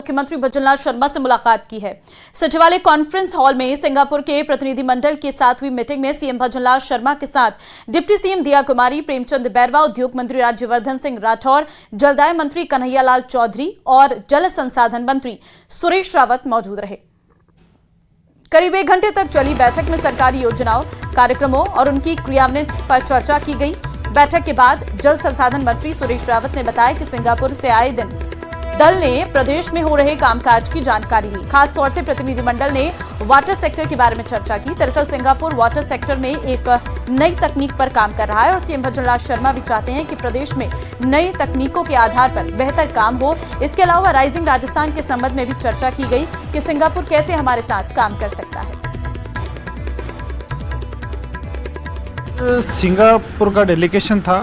मुख्यमंत्री भजनलाल शर्मा से मुलाकात की है। सचिवालय कॉन्फ्रेंस हॉल में सिंगापुर के प्रतिनिधिमंडल के साथ हुई मीटिंग में सीएम भजनलाल शर्मा के साथ डिप्टी सीएम दिया कुमारी, प्रेमचंद बैरवा, उद्योग मंत्री राज्यवर्धन सिंह राठौर, जलदाय मंत्री कन्हैयालाल चौधरी और जल संसाधन मंत्री सुरेश रावत मौजूद रहे। करीब 1 घंटे तक चली बैठक में सरकारी योजनाओं, कार्यक्रमों और उनकी क्रियान्वयन पर चर्चा की गई। बैठक के बाद जल संसाधन मंत्री सुरेश रावत ने बताया कि सिंगापुर से आए दिन दल ने प्रदेश में हो रहे कामकाज की जानकारी ली। खासतौर से प्रतिनिधिमंडल ने वाटर सेक्टर के बारे में चर्चा की। दरअसल सिंगापुर वाटर सेक्टर में एक नई तकनीक पर काम कर रहा है और सीएम भजनलाल शर्मा भी चाहते हैं कि प्रदेश में नई तकनीकों के आधार पर बेहतर काम हो। इसके अलावा राइजिंग राजस्थान के संबंध में भी चर्चा की गई कि सिंगापुर कैसे हमारे साथ काम कर सकता है। सिंगापुर का डेलीगेशन था,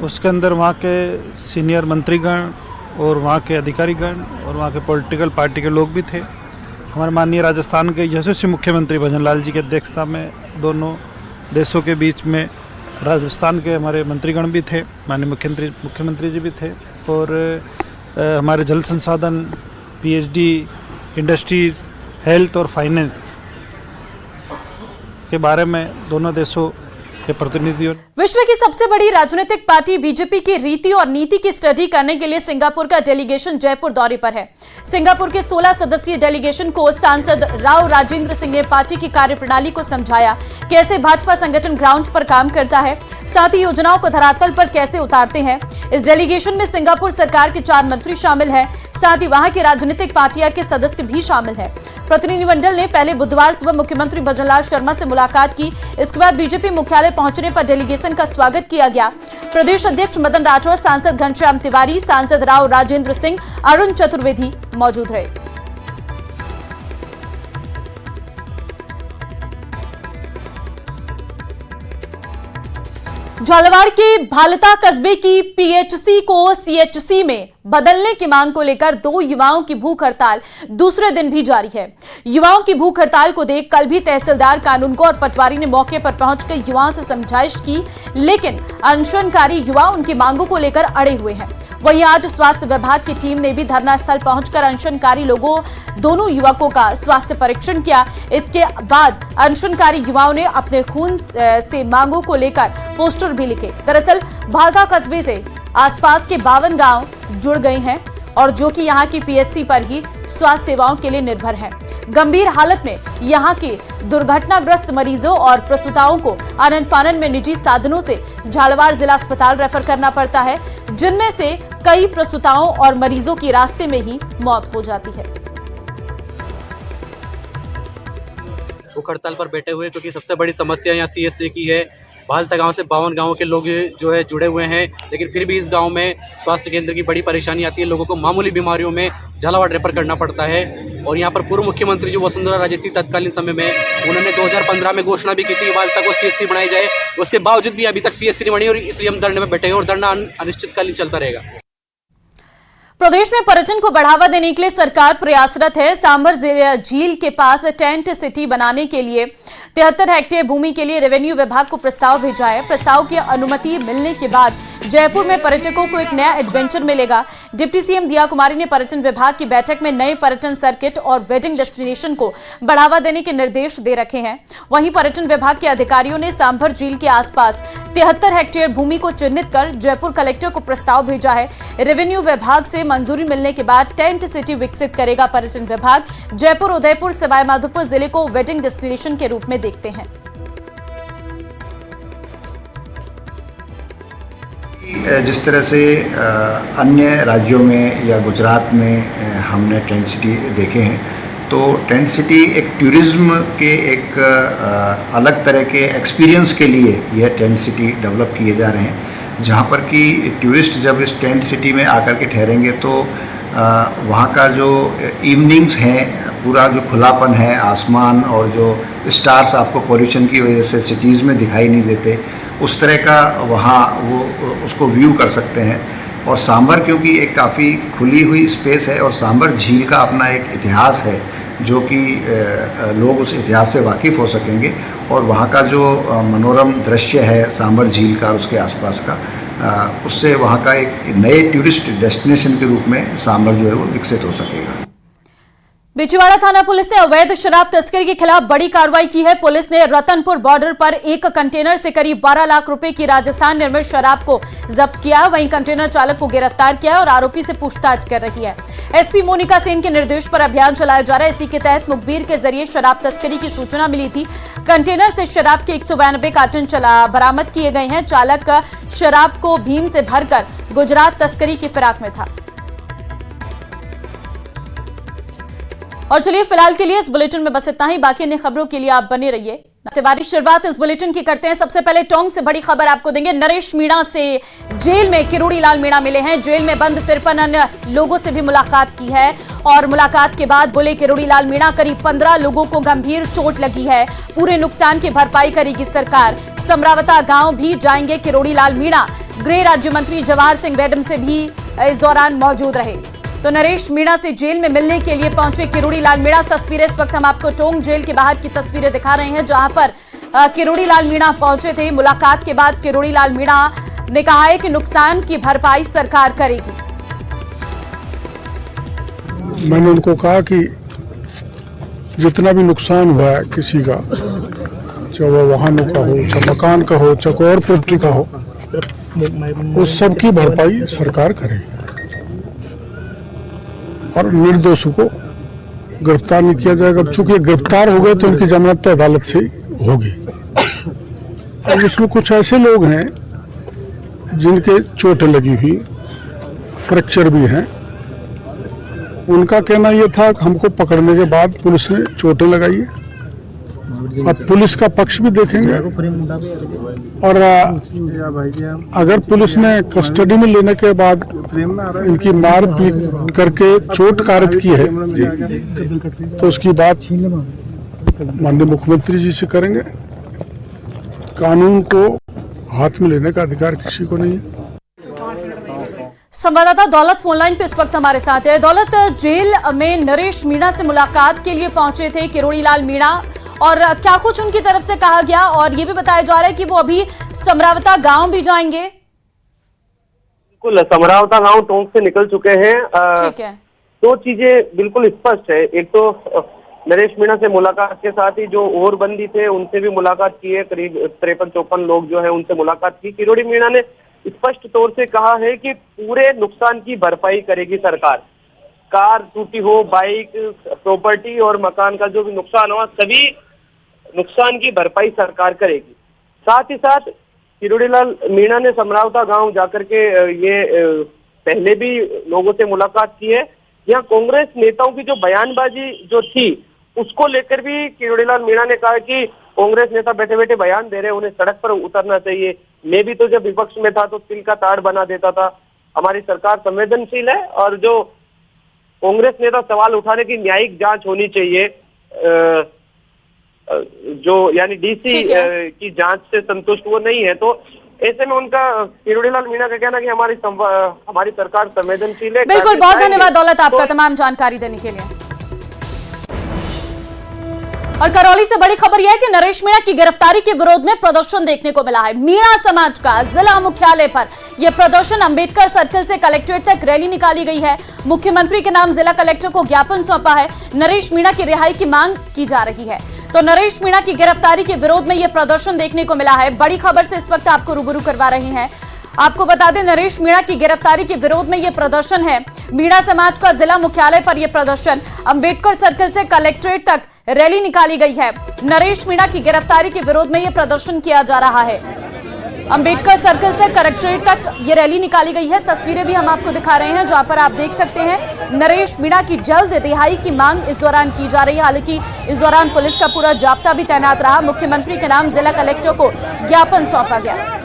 उसके अंदर वहाँ के सीनियर मंत्रीगण और वहाँ के अधिकारीगण और वहाँ के पॉलिटिकल पार्टी के लोग भी थे। हमारे माननीय राजस्थान के यशस्वी मुख्यमंत्री भजनलाल जी की अध्यक्षता में दोनों देशों के बीच में राजस्थान के हमारे मंत्रीगण भी थे, माननीय मुख्यमंत्री जी भी थे और हमारे जल संसाधन, पीएचडी, इंडस्ट्रीज़, हेल्थ और फाइनेंस के बारे में दोनों देशों के प्रतिनिधियों। विश्व की सबसे बड़ी राजनीतिक पार्टी बीजेपी की रीति और नीति की स्टडी करने के लिए सिंगापुर का डेलीगेशन जयपुर दौरे पर है। सिंगापुर के 16 सदस्यीय डेलीगेशन को सांसद राव राजेंद्र सिंह ने पार्टी की कार्यप्रणाली को समझाया, कैसे भाजपा संगठन ग्राउंड पर काम करता है, साथ ही योजनाओं को धरातल पर कैसे उतारते हैं। इस डेलीगेशन में सिंगापुर सरकार के 4 मंत्री शामिल हैं, साथ ही वहां की राजनीतिक पार्टियां के सदस्य भी शामिल हैं। प्रतिनिधिमंडल ने पहले बुधवार सुबह मुख्यमंत्री भजनलाल शर्मा से मुलाकात की। इसके बाद बीजेपी मुख्यालय पहुंचने पर डेलीगेशन का स्वागत किया गया। प्रदेश अध्यक्ष मदन राठौर, सांसद घनश्याम तिवारी, सांसद राव राजेंद्र सिंह, अरुण चतुर्वेदी मौजूद रहे। झालावाड़ के भालता कस्बे की पीएचसी को सीएचसी में बदलने की मांग को लेकर 2 युवाओं की भूख हड़ताल दूसरे दिन भी जारी है। युवाओं की भूख हड़ताल को देख कल भी तहसीलदार कानूनगो और पटवारी ने मौके पर पहुंचकर युवाओं से समझाइश की, लेकिन अनशनकारी युवा उनकी मांगों को लेकर अड़े हुए हैं। वहीं आज स्वास्थ्य विभाग की टीम ने भी धरना स्थल पहुंचकर अनशनकारी दोनों युवकों का स्वास्थ्य परीक्षण किया। इसके बाद अनशनकारी युवाओं ने अपने खून से मांगों को लेकर पोस्टर भी लिखे। दरअसल भालता कस्बे से आसपास के 52 गांव जुड़ गए हैं और जो कि यहां की पीएचसी पर ही स्वास्थ्य सेवाओं के लिए निर्भर हैं। गंभीर हालत में यहां के दुर्घटनाग्रस्त मरीजों और प्रसूताओं को आनन फानन में निजी साधनों से झालावाड़ जिला अस्पताल रेफर करना पड़ता है, जिनमें से कई प्रसूताओं और मरीजों की रास्ते में ही मौत हो जाती है। भूख हड़ताल पर बैठे हुए क्योंकि सबसे बड़ी समस्या यहाँ सीएचसी की है। भालता गांव से 52 गांवों के लोग जो है जुड़े हुए हैं, लेकिन फिर भी इस गांव में स्वास्थ्य केंद्र की बड़ी परेशानी आती है। लोगों को मामूली बीमारियों में झालावाड़ रेफर करना पड़ता है। और यहाँ पर पूर्व मुख्यमंत्री जो वसुंधरा राजे थी तत्कालीन समय में, उन्होंने 2015 में घोषणा भी की थी भालता को सीएचसी बनाई जाए। उसके बावजूद भी अभी तक सीएचसी नहीं बनी और इसलिए हम धरने में बैठे हैं और धरना अनिश्चितकालीन चलता रहेगा। प्रदेश में पर्यटन को बढ़ावा देने के लिए सरकार प्रयासरत है। सांभर झील के पास टेंट सिटी बनाने के लिए 73 हेक्टेयर भूमि के लिए रेवेन्यू विभाग को प्रस्ताव भेजा है। प्रस्ताव की अनुमति मिलने के बाद जयपुर में पर्यटकों को एक नया एडवेंचर मिलेगा। डिप्टी सीएम दिया कुमारी ने पर्यटन विभाग की बैठक में नए पर्यटन सर्किट और वेडिंग डेस्टिनेशन को बढ़ावा देने के निर्देश दे रखे हैं। वहीं पर्यटन विभाग के अधिकारियों ने सांभर झील के आसपास 73 हेक्टेयर भूमि को चिन्हित कर जयपुर कलेक्टर को प्रस्ताव भेजा है। रेवेन्यू विभाग से मंजूरी मिलने के बाद टेंट सिटी विकसित करेगा पर्यटन विभाग। जयपुर, उदयपुर, सवाईमाधोपुर जिले को वेडिंग डेस्टिनेशन के रूप में देखते हैं। जिस तरह से अन्य राज्यों में या गुजरात में हमने टेंट सिटी देखे हैं, तो टेंट सिटी एक टूरिज्म के एक अलग तरह के एक्सपीरियंस के लिए यह टेंट सिटी डेवलप किए जा रहे हैं, जहाँ पर कि टूरिस्ट जब इस टेंट सिटी में आकर के ठहरेंगे तो वहाँ का जो इवनिंग्स हैं, पूरा जो खुलापन है, आसमान और जो स्टार्स आपको पोल्यूशन की वजह से सिटीज़ में दिखाई नहीं देते, उस तरह का वहाँ वो उसको व्यू कर सकते हैं। और सांभर क्योंकि एक काफ़ी खुली हुई स्पेस है और सांभर झील का अपना एक इतिहास है, जो कि लोग उस इतिहास से वाकिफ़ हो सकेंगे और वहाँ का जो मनोरम दृश्य है सांभर झील का और उसके आसपास का, उससे वहाँ का एक नए टूरिस्ट डेस्टिनेशन के रूप में सांभर जो है वो विकसित हो सकेगा। बिचवाड़ा थाना पुलिस ने अवैध शराब तस्करी के खिलाफ बड़ी कार्रवाई की है। पुलिस ने रतनपुर बॉर्डर पर एक कंटेनर से करीब 12 लाख रुपए की राजस्थान निर्मित शराब को जब्त किया। वहीं कंटेनर चालक को गिरफ्तार किया और आरोपी से पूछताछ कर रही है। एसपी मोनिका सेन के निर्देश पर अभियान चलाया जा रहा है। इसी के तहत मुखबिर के जरिए शराब तस्करी की सूचना मिली थी। कंटेनर से शराब के 192 कार्टन बरामद किए गए हैं। चालक शराब को भीम से भरकर गुजरात तस्करी की फिराक में था। और चलिए फिलहाल के लिए इस बुलेटिन में बस इतना ही। बाकी अन्य खबरों के लिए आप बने रहिए। तिवारी शुरुआत इस बुलेटिन की करते हैं। सबसे पहले टोंक से बड़ी खबर आपको देंगे। नरेश मीणा से जेल में किरोड़ी लाल मीणा मिले हैं। जेल में बंद 53 अन्य लोगों से भी मुलाकात की है और मुलाकात के बाद बोले किरोड़ी लाल मीणा करीब 15 लोगों को गंभीर चोट लगी है। पूरे नुकसान की भरपाई करेगी सरकार। समरावता गांव भी जाएंगे किरोड़ी लाल मीणा। गृह राज्य मंत्री जवाहर सिंह मैडम से भी इस दौरान मौजूद रहे। तो नरेश मीणा से जेल में मिलने के लिए पहुंचे किरोड़ी लाल मीणा। तस्वीरें इस वक्त हम आपको टोंक जेल के बाहर की तस्वीरें दिखा रहे हैं, जहां पर किरोड़ी लाल मीणा पहुंचे थे। मुलाकात के बाद किरोड़ी लाल मीणा ने कहा है कि नुकसान की भरपाई सरकार करेगी। मैंने उनको कहा कि जितना भी नुकसान हुआ है किसी का, चाहे वह वाहनों का हो, चाहे मकान का हो, चाहे कोई और प्रॉपर्टी का हो, उस सब की भरपाई सरकार करेगी और निर्दोषों को गिरफ्तार नहीं किया जाएगा। चूंकि गिरफ्तार हो गए तो उनकी जमानत तो अदालत से होगी। अब इसमें कुछ ऐसे लोग हैं जिनके चोटें लगी हुई, फ्रैक्चर भी हैं। उनका कहना यह था कि हमको पकड़ने के बाद पुलिस ने चोटें लगाई है। अब पुलिस का पक्ष भी देखेंगे और अगर पुलिस ने कस्टडी में लेने के बाद इनकी मार पीट करके चोट कारित की है तो उसकी बात माननीय मुख्यमंत्री जी से करेंगे। कानून को हाथ में लेने का अधिकार किसी को नहीं है। संवाददाता दौलत फोनलाइन पे इस वक्त हमारे साथ है। दौलत, जेल में नरेश मीणा से मुलाकात के लिए पहुंचे थे किरोड़ी लाल मीणा, और क्या कुछ उनकी तरफ से कहा गया, और ये भी बताया जा रहा है कि वो अभी समरावता गांव भी जाएंगे। बिल्कुल, समरावता गांव टोंक से निकल चुके हैं। ठीक है। दो चीजें बिल्कुल स्पष्ट है। एक तो नरेश मीणा से मुलाकात के साथ ही जो और बंदी थे उनसे भी मुलाकात की है। करीब 53-54 लोग जो है उनसे मुलाकात की। किरोड़ी मीणा ने स्पष्ट तौर से कहा है कि पूरे नुकसान की भरपाई करेगी सरकार। कार टूटी हो, बाइक, प्रॉपर्टी और मकान का जो भी नुकसान हुआ, सभी नुकसान की भरपाई सरकार करेगी। साथ ही साथ किरोड़ी लाल मीणा ने समरावता गांव जाकर के ये पहले भी लोगों से मुलाकात की है। यहाँ कांग्रेस नेताओं की जो बयानबाजी जो थी उसको लेकर भी किरोड़ी लाल मीणा ने कहा कि कांग्रेस नेता बैठे बैठे बयान दे रहे हैं, उन्हें सड़क पर उतरना चाहिए। मैं भी तो जब विपक्ष में था तो तिल का ताड़ बना देता था। हमारी सरकार संवेदनशील है और जो कांग्रेस नेता सवाल उठाने की न्यायिक जांच होनी चाहिए, जो यानी डीसी की जांच से संतुष्ट वो नहीं है। तो ऐसे में उनका किरोड़ी लाल मीणा का कहना कि हमारी सरकार संवेदनशील है। बिल्कुल, बहुत धन्यवाद दौलत आपका तमाम जानकारी देने के लिए। और करौली से बड़ी खबर यह है कि नरेश मीणा की गिरफ्तारी के विरोध में प्रदर्शन देखने को मिला है। मीणा समाज का जिला मुख्यालय पर यह प्रदर्शन अंबेडकर सर्कल से कलेक्ट्रेट तक रैली निकाली गई है। मुख्यमंत्री के नाम जिला कलेक्टर को ज्ञापन सौंपा है। नरेश मीणा की रिहाई की मांग की जा रही है। तो नरेश मीणा की गिरफ्तारी के विरोध में यह प्रदर्शन देखने को मिला है। बड़ी खबर से इस वक्त आपको रूबरू करवा रहे हैं। आपको बता दें, नरेश मीणा की गिरफ्तारी के विरोध में यह प्रदर्शन है। मीणा समाज का जिला मुख्यालय पर यह प्रदर्शन अंबेडकर सर्कल से कलेक्ट्रेट तक रैली निकाली गई है। नरेश मीणा की गिरफ्तारी के विरोध में यह प्रदर्शन किया जा रहा है। अंबेडकर सर्कल से कलेक्ट्रेट तक ये रैली निकाली गई है। तस्वीरें भी हम आपको दिखा रहे हैं, जहां पर आप देख सकते हैं नरेश मीणा की जल्द रिहाई की मांग इस दौरान की जा रही है। हालांकि इस दौरान पुलिस का पूरा जाब्ता भी तैनात रहा। मुख्यमंत्री के नाम जिला कलेक्टर को ज्ञापन सौंपा गया।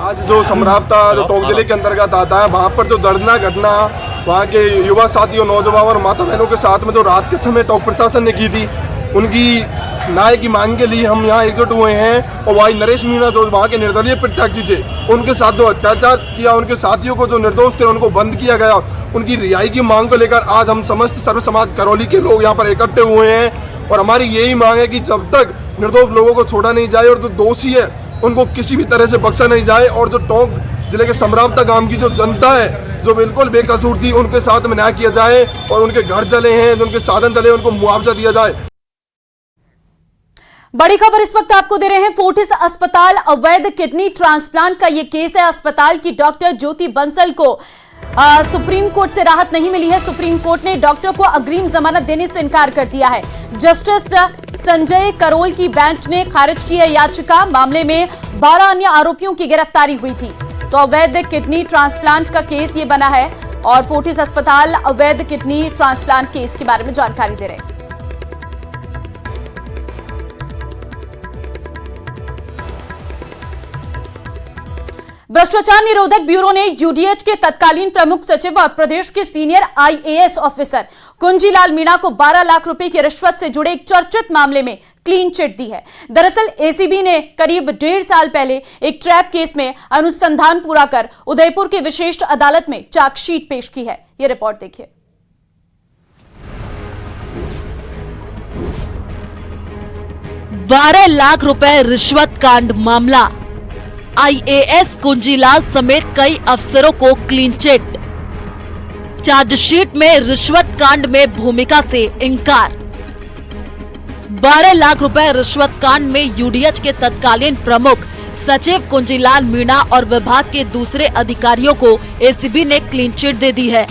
आज जो समरावता जो टोंक जिले के अंतर्गत आता है, वहाँ पर जो दर्दनाक घटना वहाँ के युवा साथियों, नौजवान और माता बहनों के साथ में जो रात के समय टोंक प्रशासन ने की थी, उनकी न्याय की मांग के लिए हम यहाँ एकजुट हुए हैं। और वही नरेश मीणा जो वहाँ के निर्दलीय प्रत्याशी थे, उनके साथ जो अत्याचार किया, उनके साथियों को जो निर्दोष थे उनको बंद किया गया, उनकी रिहाई की मांग को लेकर आज हम समस्त सर्व समाज करौली के लोग यहाँ पर इकट्ठे हुए हैं। और हमारी यही मांग है कि जब तक निर्दोष लोगों को छोड़ा नहीं जाए और जो दोषी है उनको किसी भी तरह से बख्शा नहीं जाए, और जो टोंक जिले के समरावता गांव की जो जनता है जो बिल्कुल बेकसूर थी, उनके साथ में न्याय किया जाए और उनके घर जले हैं, जो उनके साधन जले, उनको मुआवजा दिया जाए। बड़ी खबर इस वक्त आपको दे रहे हैं। फोर्टिस अस्पताल अवैध किडनी ट्रांसप्लांट का ये केस है। अस्पताल की डॉक्टर ज्योति बंसल को सुप्रीम कोर्ट से राहत नहीं मिली है। सुप्रीम कोर्ट ने डॉक्टर को अग्रिम जमानत देने से इनकार कर दिया है। जस्टिस संजय करोल की बेंच ने खारिज की है याचिका। मामले में 12 अन्य आरोपियों की गिरफ्तारी हुई थी। तो अवैध किडनी ट्रांसप्लांट का केस ये बना है और फोर्टिस अस्पताल अवैध किडनी ट्रांसप्लांट केस के बारे में जानकारी दे रहे हैं। भ्रष्टाचार निरोधक ब्यूरो ने यूडीएच के तत्कालीन प्रमुख सचिव और प्रदेश के senior IAS officer Kunjilal Meena को 12 लाख रुपए की रिश्वत से जुड़े एक चर्चित मामले में क्लीन चिट दी है। दरअसल एसीबी ने करीब 1.5 साल पहले एक ट्रैप केस में अनुसंधान पूरा कर उदयपुर की विशेष अदालत में चार्जशीट पेश की है। यह रिपोर्ट देखिए। 12 लाख रुपए रिश्वत कांड मामला। आईएएस कुंजीलाल समेत कई अफसरों को क्लीन चिट। चार्जशीट में रिश्वत कांड में भूमिका से इंकार। 12 लाख रुपए रिश्वत कांड में यूडीएच के तत्कालीन प्रमुख सचिव कुंजीलाल मीणा और विभाग के दूसरे अधिकारियों को एसीबी ने क्लीन चिट दे दी है।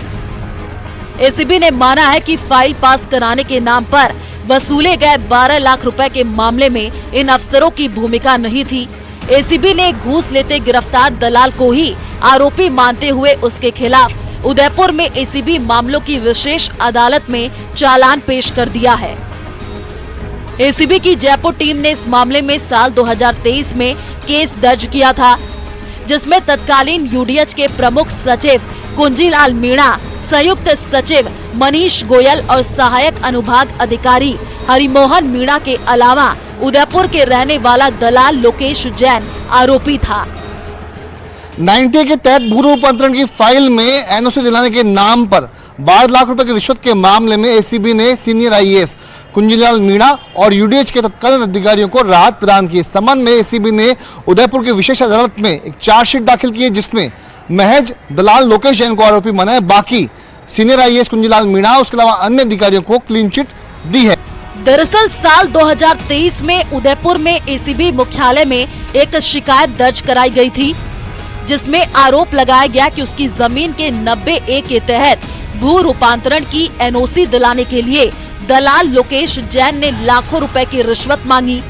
एसीबी ने माना है कि फाइल पास कराने के नाम पर वसूले गए 12 लाख रुपए के मामले में इन अफसरों की भूमिका नहीं थी। एसीबी ने घूस लेते गिरफ्तार दलाल को ही आरोपी मानते हुए उसके खिलाफ उदयपुर में एसीबी मामलों की विशेष अदालत में चालान पेश कर दिया है। एसीबी की जयपुर टीम ने इस मामले में साल 2023 में केस दर्ज किया था, जिसमें तत्कालीन यूडीएच के प्रमुख सचिव कुंजीलाल मीणा, संयुक्त सचिव मनीष गोयल और सहायक अनुभाग अधिकारी हरिमोहन मीणा के अलावा उदयपुर के रहने वाला दलाल लोकेश जैन आरोपी था। 90 के तहत भू रूपांतरण की फाइल में एनओसी दिलाने के नाम पर 12 लाख रुपए की रिश्वत के मामले में एसीबी ने सीनियर आईएएस कुंजीलाल मीणा और यूडीएच के तत्कालीन अधिकारियों को राहत प्रदान की। इस संबंध में एसीबी ने उदयपुर की विशेष अदालत में एक चार्जशीट दाखिल की है, जिसमें महज दलाल लोकेश जैन को आरोपी बनाया, बाकी सीनियर आईएएस कुंजीलाल मीणा उसके अलावा अन्य अधिकारियों को क्लीन चिट दी है। दरअसल साल 2023 में उदयपुर में एसीबी मुख्यालय में एक शिकायत दर्ज कराई गई थी, जिसमें आरोप लगाया गया कि उसकी जमीन के 90A के तहत भू रूपांतरण की एनओसी दिलाने के लिए दलाल लोकेश जैन ने लाखों रुपए की रिश्वत मांगी।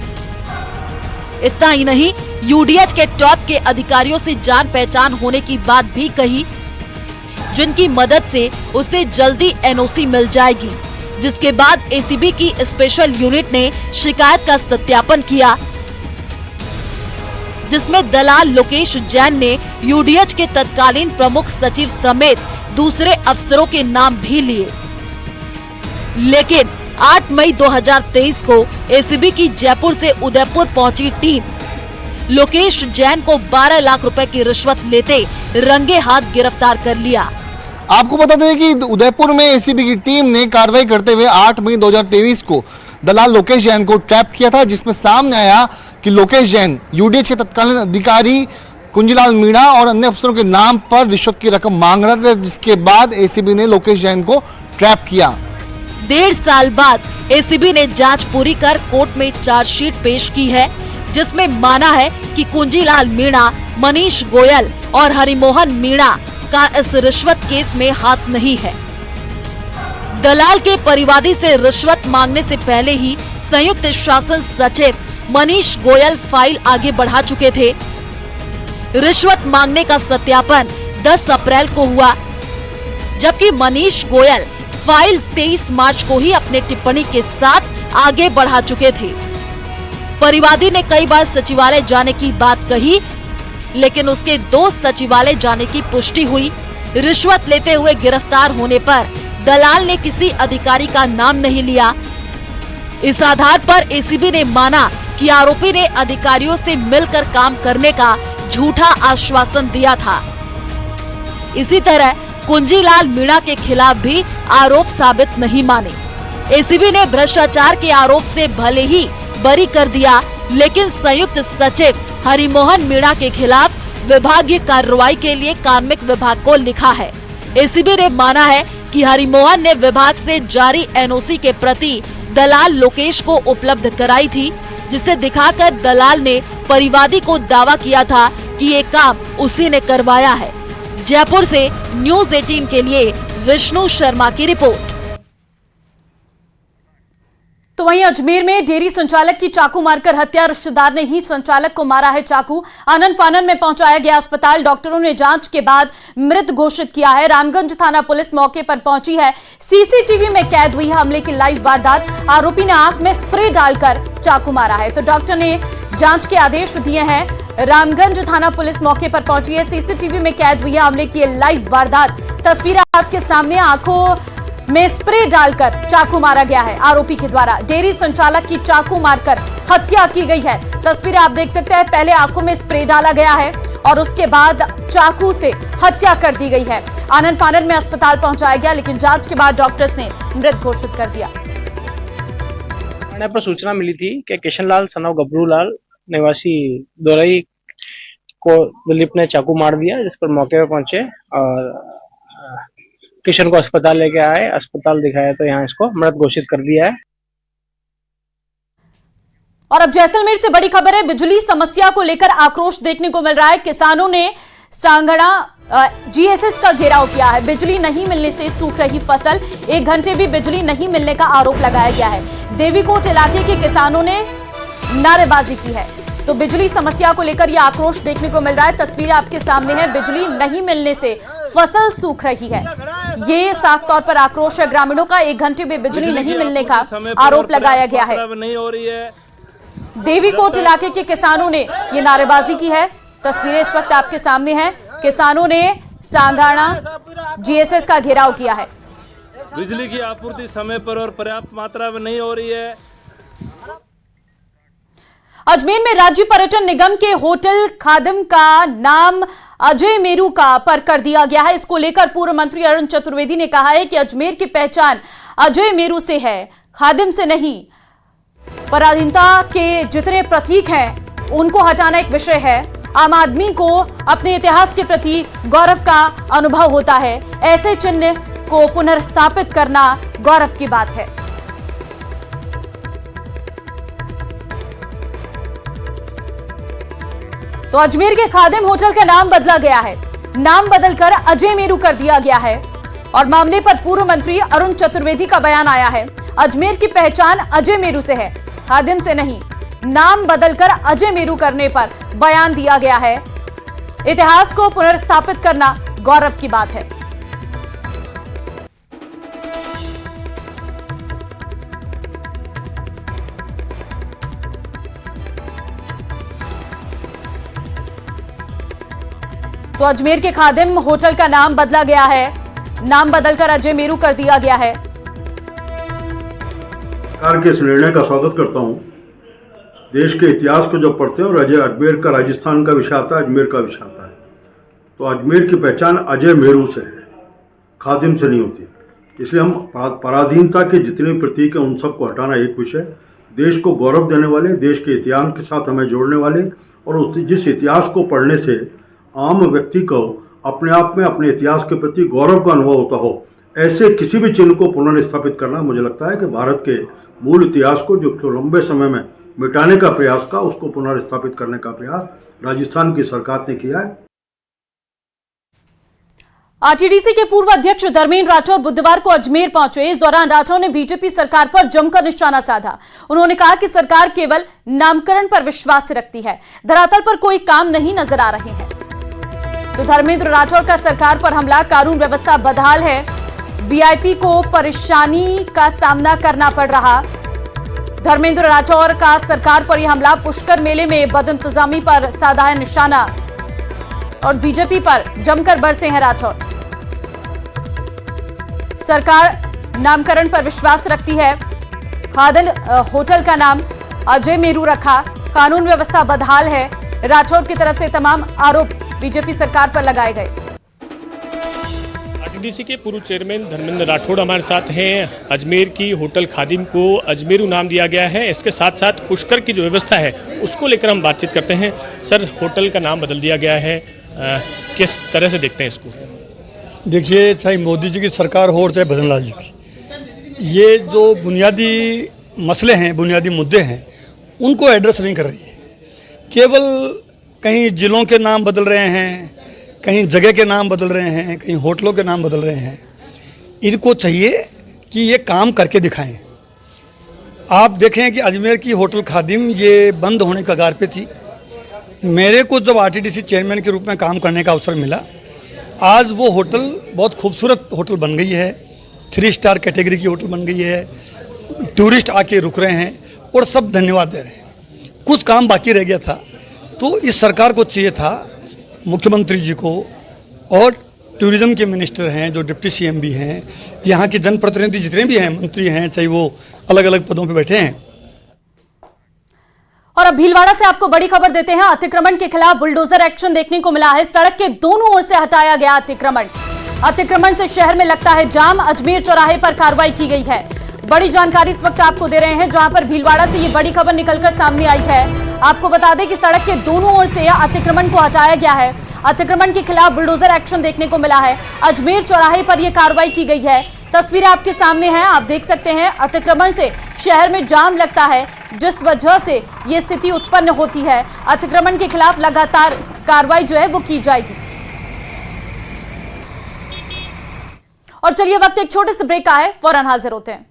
इतना ही नहीं, यूडीएच के टॉप के अधिकारियों से जान पहचान होने की बात भी कही, जिनकी मदद से उसे जल्दी एनओसी मिल जाएगी। जिसके बाद एसीबी की स्पेशल यूनिट ने शिकायत का सत्यापन किया, जिसमें दलाल लोकेश जैन ने यूडीएच के तत्कालीन प्रमुख सचिव समेत दूसरे अफसरों के नाम भी लिए। लेकिन 8 मई 2023 को एसीबी की जयपुर से उदयपुर पहुंची टीम लोकेश जैन को 12 लाख रुपए की रिश्वत लेते रंगे हाथ गिरफ्तार कर लिया। आपको बता दें कि उदयपुर में एसीबी की टीम ने कार्रवाई करते हुए 8 मई 2023 को दलाल लोकेश जैन को ट्रैप किया था, जिसमें सामने आया कि लोकेश जैन यूडीएच के तत्कालीन अधिकारी कुंजीलाल मीणा और अन्य अफसरों के नाम पर रिश्वत की रकम मांग रहे थे, जिसके बाद एसीबी ने लोकेश जैन को ट्रैप किया। 1.5 साल बाद एसीबी ने जांच पूरी कर कोर्ट में चार्जशीट पेश की है, जिसमें माना है कि कुंजीलाल मीणा, मनीष गोयल और हरिमोहन मीणा का इस रिश्वत केस में हाथ नहीं है। दलाल के परिवादी से रिश्वत मांगने से पहले ही संयुक्त शासन सचिव मनीष गोयल फाइल आगे बढ़ा चुके थे। रिश्वत मांगने का सत्यापन 10 अप्रैल को हुआ, जबकि मनीष गोयल फाइल 23 मार्च को ही अपने टिप्पणी के साथ आगे बढ़ा चुके थे। परिवादी ने कई बार सचिवालय जाने की बात कही, लेकिन उसके 2 सचिवालय जाने की पुष्टि हुई। रिश्वत लेते हुए गिरफ्तार होने पर दलाल ने किसी अधिकारी का नाम नहीं लिया। इस आधार पर एसीबी ने माना कि आरोपी ने अधिकारियों से मिलकर काम करने का झूठा आश्वासन दिया था। इसी तरह कुंजीलाल मीणा के खिलाफ भी आरोप साबित नहीं माने। एसीबी ने भ्रष्टाचार के आरोप से भले ही बरी कर दिया, लेकिन संयुक्त सचिव हरिमोहन मीणा के खिलाफ विभागीय कार्रवाई के लिए कार्मिक विभाग को लिखा है। एसीबी ने माना है कि हरिमोहन ने विभाग से जारी एनओसी के प्रति दलाल लोकेश को उपलब्ध कराई थी, जिसे दिखाकर दलाल ने परिवादी को दावा किया था कि ये काम उसी ने करवाया है। जयपुर से न्यूज़ 18 के लिए विष्णु शर्मा की रिपोर्ट। तो वहीं अजमेर में डेयरी संचालक की चाकू मारकर हत्या, रिश्तेदार ने ही संचालक को मारा है चाकू। आनन फानन में पहुंचाया गया अस्पताल, डॉक्टरों ने जांच के बाद मृत घोषित किया है। रामगंज थाना पुलिस मौके पर पहुंची है। सीसीटीवी में कैद हुई हमले की लाइव वारदात। आरोपी ने आंख में स्प्रे डालकर चाकू मारा है, तो डॉक्टर ने जांच के आदेश दिए हैं। रामगंज थाना पुलिस मौके पर पहुंची है। सीसीटीवी में कैद हुई है हमले की लाइव वारदात। तस्वीरें आपके सामने, आंखों में स्प्रे डालकर चाकू मारा गया है आरोपी के द्वारा। डेयरी संचालक की चाकू मारकर हत्या की गई है। तस्वीरें आप देख सकते हैं, पहले आंखों में स्प्रे डाला गया है और उसके बाद चाकू से हत्या कर दी गई है। आनन फानन में अस्पताल पहुंचाया गया, लेकिन जांच के बाद डॉक्टर्स ने मृत घोषित कर दिया। थाने पर सूचना मिली थी कि किशन लाल सन ऑफ गबरू लाल निवासी दोरई को दिलीप ने चाकू मार दिया, जिस पर मौके पर पहुंचे और किशन को अस्पताल लेके आए। अस्पताल दिखाया तो यहाँ इसको मृत घोषित कर दिया है। और अब जैसलमेर से बड़ी खबर है। बिजली समस्या को लेकर आक्रोश देखने को मिल रहा है। किसानों ने सांगड़ा जीएसएस का घेराव किया है। बिजली नहीं मिलने से सूख रही फसल, 1 घंटे भी बिजली नहीं मिलने का आरोप लगाया गया है। देवीकोट इलाके के किसानों ने नारेबाजी की है। तो बिजली समस्या को लेकर यह आक्रोश देखने को मिल रहा है। तस्वीरें आपके सामने हैं, बिजली नहीं मिलने से फसल सूख रही है। ये साफ तौर पर आक्रोश है ग्रामीणों का। 1 घंटे में बिजली नहीं मिलने का आरोप लगाया गया है। नहीं हो रही है। देवीकोट इलाके के किसानों ने ये नारेबाजी की है। तस्वीरें इस वक्त आपके सामने हैं। किसानों ने सांगाणा जीएसएस का घेराव किया है। बिजली की आपूर्ति समय पर और पर्याप्त मात्रा में नहीं हो रही है। अजमेर में राज्य पर्यटन निगम के होटल खादिम का नाम अजय मेरू का पर कर दिया गया है। इसको लेकर पूर्व मंत्री अरुण चतुर्वेदी ने कहा है कि अजमेर की पहचान अजय मेरू से है, खादिम से नहीं। पराधीनता के जितने प्रतीक हैं उनको हटाना एक विषय है। आम आदमी को अपने इतिहास के प्रति गौरव का अनुभव होता है। ऐसे चिन्ह को पुनर्स्थापित करना गौरव की बात है। तो अजमेर के खादिम होटल का नाम बदला गया है। नाम बदलकर अजय मेरू कर दिया गया है और मामले पर पूर्व मंत्री अरुण चतुर्वेदी का बयान आया है। अजमेर की पहचान अजय मेरू से है, खादिम से नहीं। नाम बदलकर अजय मेरू करने पर बयान दिया गया है। इतिहास को पुनर्स्थापित करना गौरव की बात है। तो अजमेर के खादिम होटल का नाम बदला गया है। नाम बदलकर अजय मेरू कर दिया गया है। सरकार के इस निर्णय का स्वागत करता हूं। देश के इतिहास को जब पढ़ते हैं और अजमेर का राजस्थान का विषय आता है, अजमेर का विषय आता है, तो अजमेर की पहचान अजय मेरू से है, खादिम से नहीं होती। इसलिए हम पराधीनता के जितने प्रतीक हैं उन सबको हटाना एक विषय, देश को गौरव देने वाले, देश के इतिहास के साथ हमें जोड़ने वाले और जिस इतिहास को पढ़ने से आम व्यक्ति को अपने आप में अपने इतिहास के प्रति गौरव का अनुभव होता हो, ऐसे किसी भी चिन्ह को पुनर्स्थापित करना मुझे लगता है कि भारत के मूल इतिहास को जो लंबे समय में मिटाने का प्रयास का, उसको पुनर्स्थापित करने का प्रयास राजस्थान की सरकार ने किया है। आरटीडीसी के पूर्व अध्यक्ष धर्मेंद्र राठौर बुधवार को अजमेर पहुंचे। इस दौरान राठौर ने बीजेपी सरकार पर जमकर निशाना साधा। उन्होंने कहा कि सरकार केवल नामकरण पर विश्वास रखती है, धरातल पर कोई काम नहीं नजर आ रहे हैं। तो धर्मेंद्र राठौर का सरकार पर हमला, कानून व्यवस्था बदहाल है, वीआईपी को परेशानी का सामना करना पड़ रहा। धर्मेंद्र राठौर का सरकार पर यह हमला, पुष्कर मेले में बदइंतजामी पर साधा है निशाना और बीजेपी पर जमकर बरसे हैं राठौर। सरकार नामकरण पर विश्वास रखती है, खादिम होटल का नाम अजय मेरू रखा, कानून व्यवस्था बदहाल है। राठौर की तरफ से तमाम आरोप बीजेपी सरकार पर लगाए गए। आरटीडीसी के पूर्व चेयरमैन धर्मेंद्र राठौड़ हमारे साथ हैं। अजमेर की होटल खादिम को अजमेरू नाम दिया गया है, इसके साथ साथ पुष्कर की जो व्यवस्था है उसको लेकर हम बातचीत करते हैं। सर, होटल का नाम बदल दिया गया है, किस तरह से देखते हैं इसको? देखिए, चाहे मोदी जी की सरकार हो और चाहे भजन लाल जी की, ये जो बुनियादी मसले हैं, बुनियादी मुद्दे हैं, उनको एड्रेस नहीं कर रही है। केवल कहीं जिलों के नाम बदल रहे हैं, कहीं जगह के नाम बदल रहे हैं, कहीं होटलों के नाम बदल रहे हैं। इनको चाहिए कि ये काम करके दिखाएं। आप देखें कि अजमेर की होटल खादिम ये बंद होने के कगार पे थी। मेरे को जब आरटीडीसी चेयरमैन के रूप में काम करने का अवसर मिला, आज वो होटल बहुत खूबसूरत होटल बन गई है, 3 स्टार कैटेगरी की होटल बन गई है। टूरिस्ट आके रुक रहे हैं और सब धन्यवाद दे रहे हैं। कुछ काम बाकी रह गया था, तो इस सरकार को चाहिए था, मुख्यमंत्री जी को और टूरिज्म के मिनिस्टर हैं, जो डिप्टी सीएम भी हैं, यहाँ के जनप्रतिनिधि जितने भी हैं, मंत्री हैं, चाहे वो अलग अलग पदों पे बैठे हैं। और अब भीलवाड़ा से आपको बड़ी खबर देते हैं। अतिक्रमण के खिलाफ बुलडोजर एक्शन देखने को मिला है। सड़क के दोनों ओर से हटाया गया अतिक्रमण से शहर में लगता है जाम। अजमेर चौराहे पर कार्रवाई की गई है। बड़ी जानकारी इस वक्त आपको दे रहे हैं, जहां पर भीलवाड़ा से ये बड़ी खबर निकलकर सामने आई है। आपको बता दें कि सड़क के दोनों ओर से अतिक्रमण को हटाया गया है। अतिक्रमण के खिलाफ बुलडोजर एक्शन देखने को मिला है। अजमेर चौराहे पर यह कार्रवाई की गई है। तस्वीरें आपके सामने हैं, आप देख सकते हैं। अतिक्रमण से शहर में जाम लगता है, जिस वजह से ये स्थिति उत्पन्न होती है। अतिक्रमण के खिलाफ लगातार कार्रवाई जो है वो की जाएगी। और चलिए, वक्त एक छोटे से ब्रेक का है, फौरन हाजिर होते हैं।